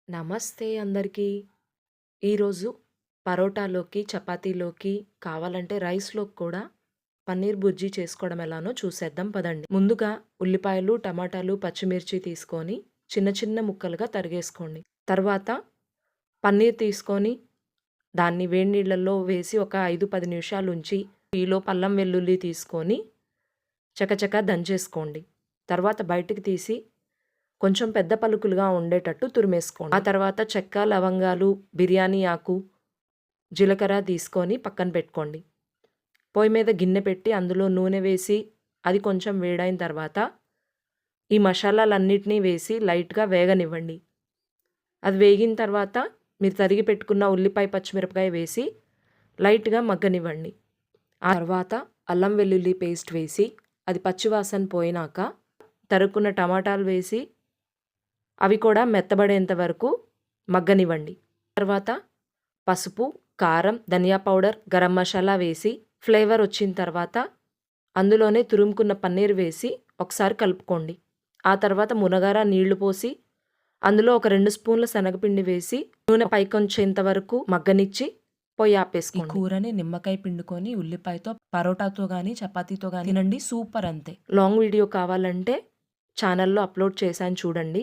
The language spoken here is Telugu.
నమస్తే అందరికీ. ఈరోజు పరోటాలోకి, చపాతీలోకి కావాలంటే రైస్‌లోకి కూడా పన్నీర్ బుర్జీ చేసుకోవడం ఎలానో చూసేద్దాం పదండి. ముందుగా ఉల్లిపాయలు, టమాటాలు, పచ్చిమిర్చి తీసుకొని చిన్న చిన్న ముక్కలుగా తరిగేసుకోండి. తర్వాత పన్నీర్ తీసుకొని దాన్ని వేడి నీళ్ళల్లో వేసి ఒక 5, 10 నిమిషాలు ఉంచి ఈలోపు అల్లం వెల్లుల్లి తీసుకొని చకచకా దంచేసుకోండి. తర్వాత బయటికి తీసి కొంచెం పెద్ద పలుకులుగా ఉండేటట్టు తురిమేసుకోండి. ఆ తర్వాత చెక్క, లవంగాలు, బిర్యానీ ఆకు, జీలకర్ర తీసుకొని పక్కన పెట్టుకోండి. పొయ్యి మీద గిన్నె పెట్టి అందులో నూనె వేసి అది కొంచెం వేడైన తర్వాత ఈ మసాలాలన్నిటినీ వేసి లైట్‌గా వేగనివ్వండి. అది వేగిన తర్వాత మీరు తరిగి పెట్టుకున్న ఉల్లిపాయ, పచ్చిమిరపకాయ వేసి లైట్‌గా మగ్గనివ్వండి. ఆ తర్వాత అల్లం వెల్లుల్లి పేస్ట్ వేసి అది పచ్చివాసన పోయినాక తరుక్కున్న టమాటాలు వేసి అవి కూడా మెత్తబడేంత వరకు మగ్గనివ్వండి. తర్వాత పసుపు, కారం, ధనియా పౌడర్, గరం మసాలా వేసి ఫ్లేవర్ వచ్చిన తర్వాత అందులోనే తురుముకున్న పన్నీర్ వేసి ఒకసారి కలుపుకోండి. ఆ తర్వాత మునగార నీళ్లు పోసి అందులో ఒక 2 స్పూన్ల శనగపిండి వేసి నూనె పైకొంచేంత వరకు మగ్గనిచ్చి పొయ్యి ఆపేసుకోండి. ఈ కూరని నిమ్మకాయ పిండుకొని ఉల్లిపాయతో పరోటాతో గానీ చపాతీతో గానీ తినండి, సూపర్ అంతే. లాంగ్ వీడియో కావాలంటే ఛానల్లో అప్లోడ్ చేశాను చూడండి.